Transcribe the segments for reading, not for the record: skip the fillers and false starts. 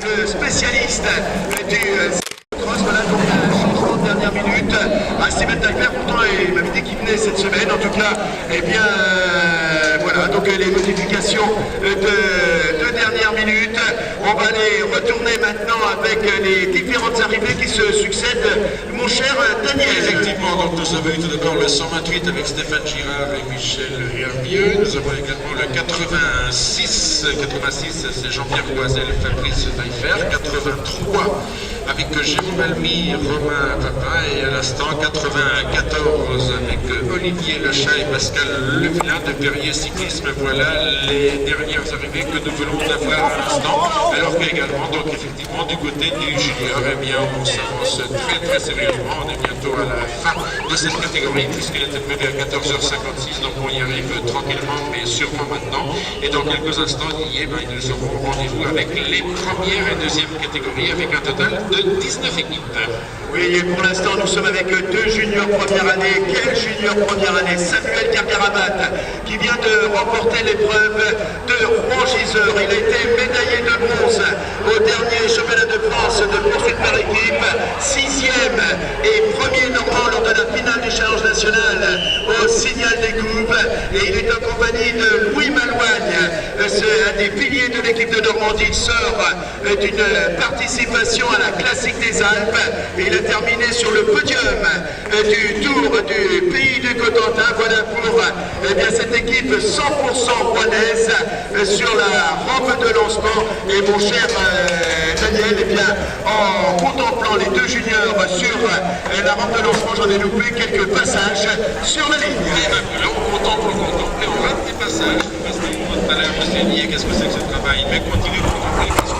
le spécialiste du cross. Voilà donc un changement de dernière minute. Steven Talbert, pourtant il m'avait dit qu'il venait cette semaine. En tout cas, eh bien voilà, donc les modifications de dernière minute. On va les retourner maintenant avec les différentes arrivées qui se succèdent, mon cher Daniel. Effectivement, donc nous avons eu tout d'abord le 128 avec Stéphane Girard et Michel Hervieux. Nous avons également le 86 c'est Jean-Pierre Loisel et Fabrice Taillefer. 83 avec Jérôme Almy, Romain Papin, et à l'instant 94 avec Olivier Lechat et Pascal Levillain de Perrier Cyclisme. Voilà les dernières arrivées que nous venons d'avoir à l'instant, alors qu'également donc effectivement du côté du junior, eh bien on s'avance très sérieusement. On est bientôt à la fin de cette catégorie puisqu'elle était prévue à 14h56, donc on y arrive tranquillement mais sûrement maintenant, et dans quelques instants nous aurons rendez-vous avec les premières et deuxièmes catégories avec un total de 19 équipes. Oui, et pour l'instant, nous sommes avec deux juniors première année. Quel junior première année? Samuel Gargarabat, qui vient de remporter l'épreuve de Rouen-Giseur. Il a été médaillé de bronze au dernier championnat de France de poursuite par équipe, 6e et premier normand lors de la finale du challenge national au Signal des Coupes. Et il est en compagnie de Louis Malouagne, c'est un des piliers de l'équipe de Normandie. Il sort d'une participation à la Classique des Alpes et il a terminé sur le podium du Tour du Pays du Cotentin. Voilà pour cette équipe 100% rouennaise sur la rampe de lancement. Et mon cher Daniel, en contemplant les deux juniors sur la rampe de lancement, j'en ai loupé quelques passages sur la ligne. Et là on contemple, on rate des passages, parce que tout à l'heure je me suis dit qu'est-ce que c'est que ce travail, mais continue de contempler parce que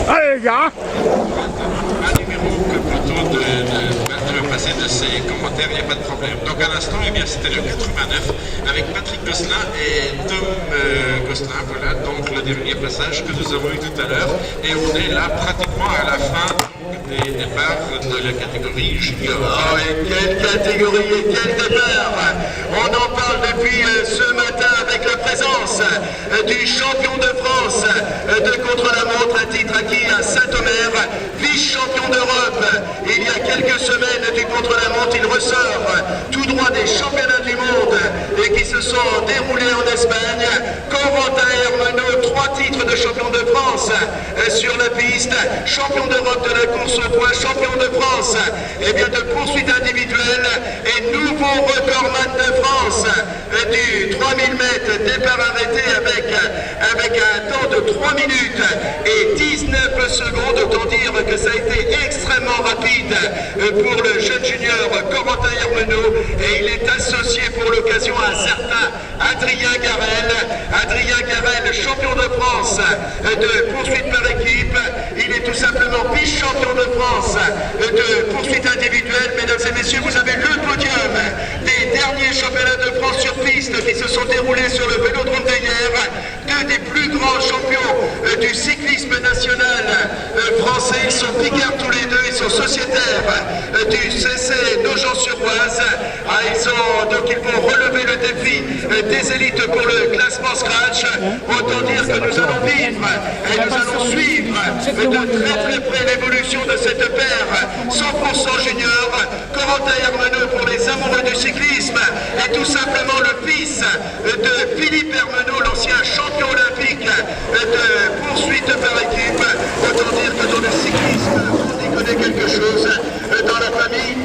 allez les gars, un numéro que plutôt de me passer de ces commentaires, il n'y a pas de problème. Donc à l'instant, c'était le 89 avec Patrick Gosselin et Tom Gosselin. Voilà donc le dernier passage que nous avons eu tout à l'heure. Et on est là pratiquement à la fin des départs de la catégorie junior. Oh, et quelle catégorie et quel départ! On en parle depuis ce matin avec la présence du champion de France de contre-la-montre, un titre acquis à Saint-Omer, vice-champion d'Europe. Il y a quelques semaines du contre-la-montre, il ressort tout droit des championnats du monde et qui se sont déroulés en Espagne. Corentin Hermenot, 3 titres de champion de France sur la piste, champion d'Europe de la course au poids, champion de France de poursuite individuelle et nouveau recordman de France du 3000 mètres, départ arrêté avec un temps de 3 minutes et 19 secondes. Autant dire que ça a été extrêmement rapide pour le jeune junior Corentin Hermenot, et il est associé pour l'occasion à un certain Adrien Garel, champion de France de poursuite par équipe. Il est tout simplement vice-champion de France de poursuite individuelle. Mesdames et messieurs, vous avez le podium des derniers championnats de France sur piste qui se sont déroulés sur le Vélodrome d'hier. Deux des plus grands champions du cyclisme national français. Ils sont picards tous les deux, ils sont sociétaires du CC Nogent-sur-Oise. Ils vont relever le défi des élites pour le classement scratch. Autant dire que nous allons vivre et nous allons suivre de très près l'évolution de cette paire 100% junior. Corentin Hermenot, pour les amoureux du cyclisme, est tout simplement le fils de Philippe Hermenot, l'ancien champion olympique de poursuite par équipe. Autant dire que dans le cyclisme, on y connaît quelque chose dans la famille.